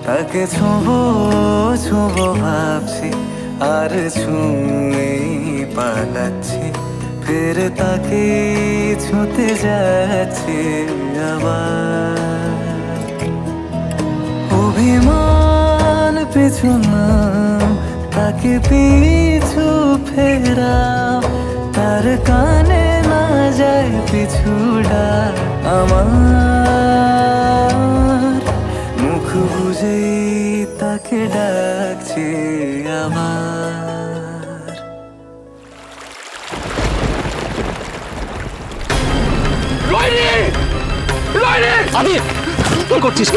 তাকে ছুঁবো ছুঁবো ভাবছি, আর ছুঁয়ে পালাচ্ছি, ফের তাকে ছুঁতে যাচ্ছি আবার। অভিমান পিছু নাও, তাকে পিছু ফেরাও, তার কানে না যায় পিছুটা আমার। মুখ বুঝেই তাকে ডাকছি আবার। আদিব, কি করছিস?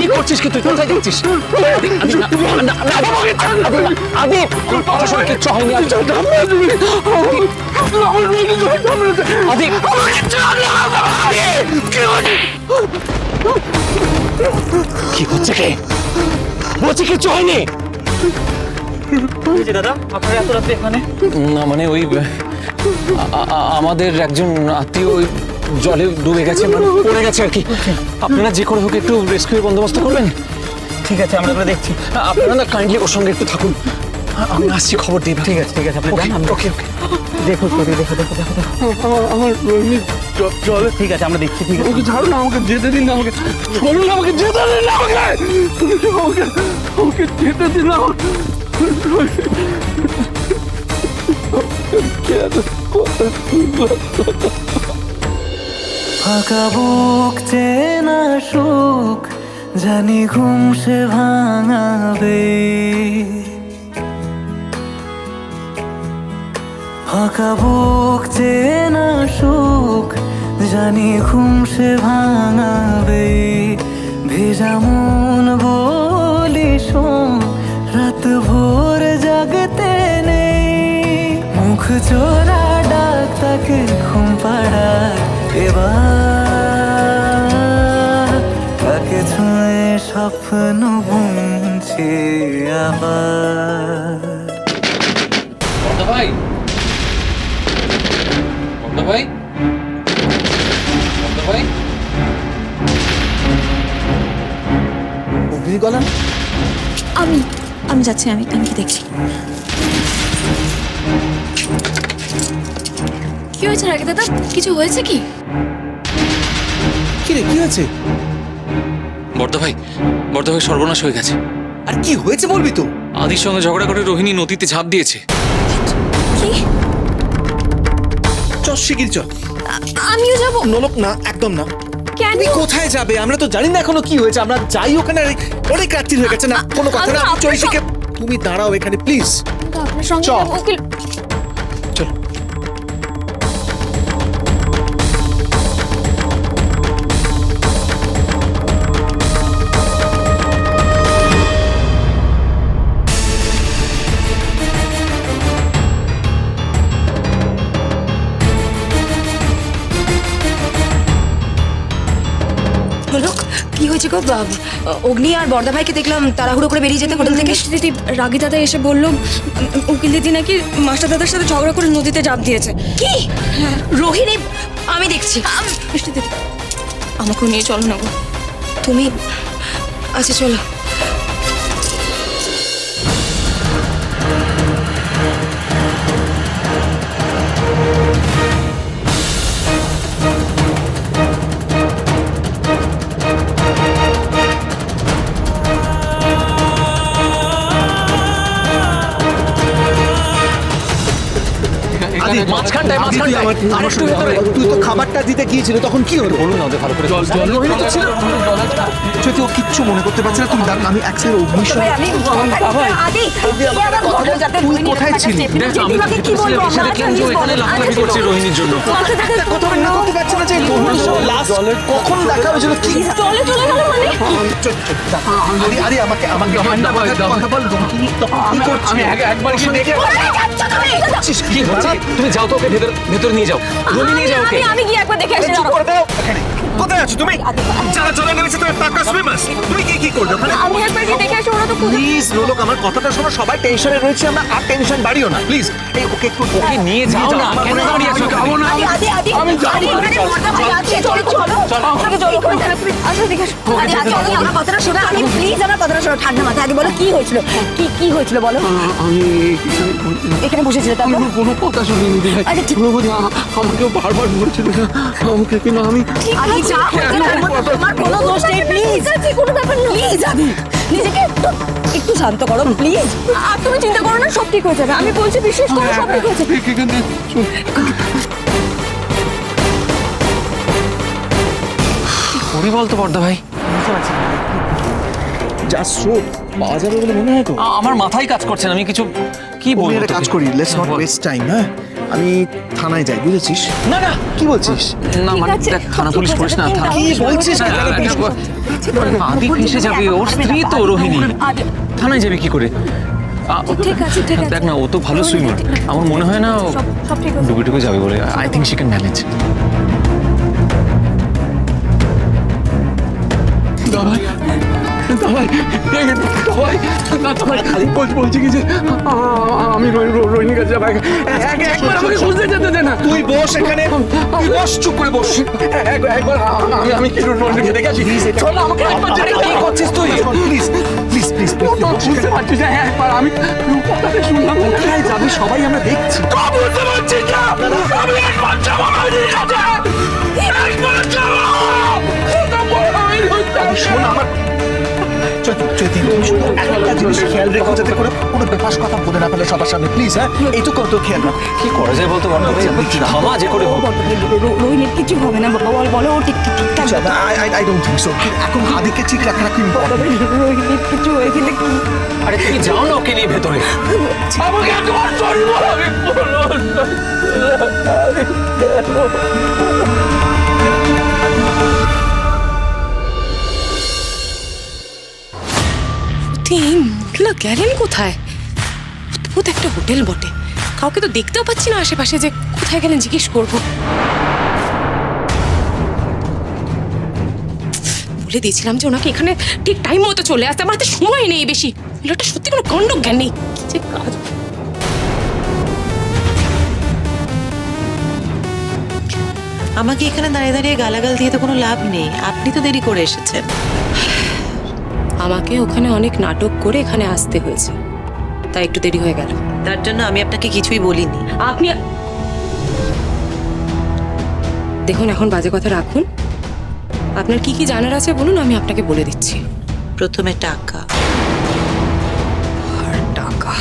কি করছিস? কি তুই কোথায় যাচ্ছিস? আদিব, কথা শুনে কিচ্ছু হয়নি। আদিব, কি হচ্ছে? কে বলছি কিচ্ছু হয়নি? দাদা আপনারা এত রাত্রে এখানে? না মানে ওই আমাদের একজন আত্মীয় ওই জলে ডুবে গেছে, মানে পড়ে গেছে আর কি। আপনারা যে করে হোক একটু রেস্কিউর বন্দোবস্ত করবেন। ঠিক আছে, আমরা দেখছি। আপনারা না কাইন্ডলি ওর সঙ্গে একটু থাকুন, আমি আসছি, খবর দিই। ঠিক আছে, আপনি যান। ওকে ওকে। দেখো আমার রোহিণী জলে। ঠিক আছে, আমরা দেখছি। ঠিক আছে, ওকে ছাড়ো না, আমাকে যেতে দিন না, আমাকে বলুন না, আমাকে যেতে দিন না, আমাকে যেতে দিন না। ফাঁকা বুক চেনা সুখ, জানি ঘুম সে ভাঙাবে। ফাঁকা বুক চেনা সুখ, জানি ঘুম সে ভাঙাবে। ভেজা মন বলি শোন, রাত ভোর জাগতে নেই। মুখ চোরা ডাক তাকে ঘুম পাড়ায় এবার। তাকে ছুঁয়ে স্বপ্ন বুনছি আবার। ভাই, ভাই, ভাই, গলা আমি যাচ্ছি, আমি কি দেখছি। কি হয়েছে রাগে দাদা? কিছু হয়েছে কি? কি রে, কি হয়েছে? বর্দা ভাই সর্বনাশ হয়ে গেছে। আর কি হয়েছে বলবি তো? আদির সঙ্গে ঝগড়া করে রোহিণী নদীতে ঝাঁপ দিয়েছে। কি? চল শিগগির চল। আমিও যাব। নলক না, একদম না। কেন? তুমি কোথায় যাবে? আমরা তো জানি না এখনো কি হয়েছে। আমরা যাই ওখানে, অনেক রাত্রি হয়ে গেছে। না কোনো কথা না, আপনার চৈশিকে তুমি দাঁড়াও এখানে প্লিজ। আপনার সঙ্গে চল। উকিল। চল। কি হয়েছে গো? অগ্নি আর বর্দা ভাইকে দেখলাম তাড়াহুড়ো করে বেরিয়ে যেতে হোটেল থেকে। দিদি, রাগী দাদা এসে বলল উকিল দিদি নাকি মাস্টার দাদার সাথে ঝগড়া করে নদীতে ঝাঁপ দিয়েছে। কি? রোহিণী, আমি দেখছি। মিষ্টি দিদি, আমাকেও নিয়ে চলো না গো। তুমি? আচ্ছা চলো। মাঝখানটায় তুই তো খাবারটা দিতে গিয়েছিল, তখন কি হলো? বলুন না ওদের ভালো করে। রোহিণী তো ছিল। যদি ও কিচ্ছু মনে করতে পারছে না, তুমি দাঁড়ান, আমি একসাথে অগ্নিশন। তুই কোথায় ছিলি? এখানে লাফালাফি করছে রোহিণীর জন্য। কথা মনে করতে পারছে না যে লাস্ট কখন দেখা হয়েছিল? কি চলে চলে গেল মানে? আরে আমাকে কথা বল। আমি একবার গিয়ে দেখে কি হচ্ছে? তুমি যাও তো, ওকে ভেতরে নিয়ে যাও। রুমে নিয়ে যাও ওকে। আমি গিয়ে একবার দেখে আসি। কোথায় আছো তুমি? যারা চলে নেমেছে তুমি টাকা সুইমার্স, তুমি কি করবে ওখানে? আমি একবার গিয়ে দেখে আসি। ওরা তো প্লিজ লোক, আমার কথাটা শোনো। সবাই টেনশনে রয়েছে, আমরা আর টেনশন বাড়িও না প্লিজ। এই ওকে একটু ওকে নিয়ে যাও না, কেন দাঁড়িয়ে আছো? আমি যাবো। কথাটা শোনা, আমি প্লিজ, আমার শোনো ঠান্ডা মাথায় আগে বলো কি হয়েছিল, কি হয়েছিল বলো। আমি এখানে বসেছিলে তারপর? কোনো কথা শুনিনি দিদি ভাই। আচ্ছা, ঠিক- আমাকে বারবার বলছিল না আমাকে, কিন্তু আমি আগে যা হয়েছে তার মধ্যে তোমার কোনো দোষ নেই, প্লিজ। কোনো ব্যাপার না, প্লিজ আদি নিজেকে একটু শান্ত করো প্লিজ। আর তুমি চিন্তা করো না, সব ঠিক হয়ে যাবে, আমি বলছি বিশ্বাস করো, সব ঠিক হয়ে যাবে। করি বলতো বর্দা ভাই? যা স্রোত পাওয়া যাবে বলে মনে হয় তো। আমার মাথায় কাজ করছে না, আমি কিছু কি আমি বলবো একটা কাজ তোকে? করি, লেটস নট ওয়েস্ট টাইম। হ্যাঁ, আমি থানায় যাই, বুঝেছিস? না না কি বলছিস? না মানে আছে, দেখ, সব থানা ঠিক পুলিশ হয়ে করিস না, যাবে, থানা কি বলছিস? আদি ফেসে যাবে, ওর স্ত্রী তো রোহিণী, থানায় যাবে কি করে? ঠিক আছে, ঠিক আছে। দেখ না, ও তো ভালো সুইমার, আমার মনে হয় না ও সব ঠিক হয়ে যাবে। ডুবে ডুবে যাবে বলে। I think she can manage. বলছি কি যে আমি রোহিণীর কাছে যাবো, একবার আমাকে খুঁজতে যেতে দে না। তুই বস এখানে, তুই বস, চুপ করে বস। একবার আমি কি রোহিণীকে দেখে আসি। চল না, আমাকে একবার যেতে দে। কি করছিস তুই? প্লিজ প্লিজ প্লিজ বুঝতে পারছিস না, একবার আমি কথাটা শুনলাম। কোথায় যাবি? সবাই আমরা দেখছি। বুঝতে পারছিস না, আমি একবার যাবো রোহিণীর কাছে, একবার যাবো। শোন আমার চৈতি, তুমি শুধু একটা জিনিস খেয়াল রেখো যাতে করে কোনো বেফাস কথা বলে না ফেলে সবার সামনে, প্লিজ। হ্যাঁ, এইটুকু তো খেয়াল রাখ। কি করা যায় বলতো বর্দা ভাই? থামা যে করে হোক। রোহিণীর কিছু হবে না বাবা, বলো ও ঠিক থাকবে। I don't think so. এখন আদিকে ঠিক রাখা খুব ইম্পর্টেন্ট। রোহিণীর কিছু হয়ে গেলে কি? আরে তুমি যাও না ওকে নিয়ে ভেতরে। আমাকে একবার সরি বল, আমি মুখলা গেলেন কোথায়? অদ্ভুত একটা হোটেল বটে, কাউকে তো দেখতেও পাচ্ছি না আশেপাশে, যে কোথায় গেলেন জিজ্ঞেস করবো। বলে দিয়েছিলাম যে ওনাকে এখানে ঠিক টাইম মতো চলে আসতে, আমার হাতে সময় নেই বেশি। লোকটা সত্যি কোনো কাণ্ড জ্ঞান নেই, কি যে কাজ। আমাকে এখানে দাঁড়িয়ে দাঁড়িয়ে গালাগাল দিয়ে তো কোনো লাভ নেই, আপনি তো দেরি করে এসেছেন। আমাকে ওখানে অনেক নাটক করে এখানে আসতে হয়েছে, তাই একটু দেরি হয়ে গেল। তার জন্য আমি আপনাকে কিছুই বলিনি। আপনি দেখুন, এখন বাজে কথা রাখুন, আপনার কি কি জানার আছে বলুন, আমি আপনাকে বলে দিচ্ছি। প্রথমে টাকা। আর টাকা,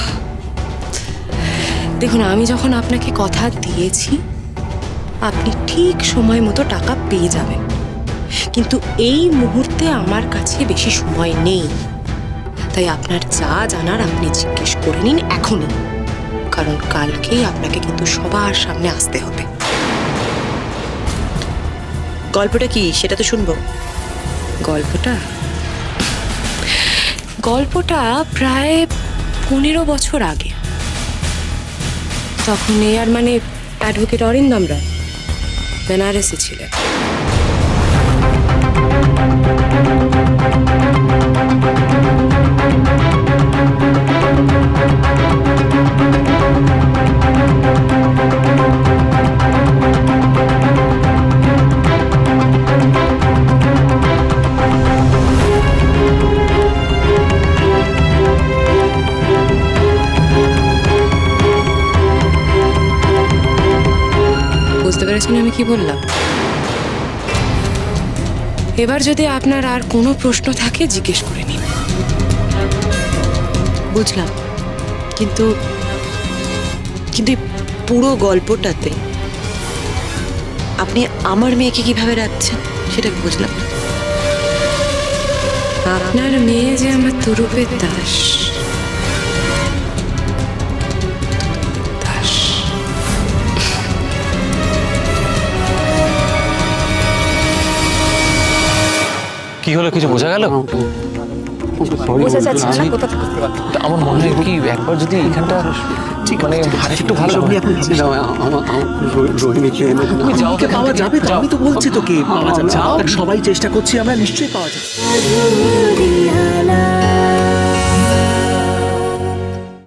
দেখুন আমি যখন আপনাকে কথা দিয়েছি আপনি ঠিক সময় মতো টাকা পেয়ে যাবেন, কিন্তু এই মুহূর্তে আমার কাছে বেশি সময় নেই, তাই আপনার যা জানার আপনি জিজ্ঞেস করে নিন এখনই, কারণ কালকেই আপনাকে কিন্তু সবার সামনে আসতে হবে। গল্পটা কি সেটা তো শুনবো। গল্পটা প্রায় 15 বছর আগে, তখন আর মানে অ্যাডভোকেট অরিন্দম রায় বেনারসে ছিলেন। বুঝতে পেরেছেন আমি কি বললাম? এবার যদি আপনার আর কোনো প্রশ্ন থাকে জিজ্ঞেস করে নিন। বুঝলাম, কিন্তু কিন্তু এই পুরো গল্পটাতে আপনি আমার মেয়েকে কিভাবে রাখছেন সেটা বুঝলাম না। আপনার মেয়ে যে আমার তুরুপের দাস। কি হলো, কিছু বোঝা গেল? বোঝা যাচ্ছে না কোথা থেকে। আমার মনে হয় কি একবার যদি এখানটা ঠিক মানে আরেকটু ভালো হবে। রোহিণীকে তুমি যাও তো, পাওয়া যাবে তো, আমি তো বলছি তোকে পাওয়া যাবে। যাও। সবাই চেষ্টা করছি আমরা, নিশ্চয়ই পাওয়া যাবে।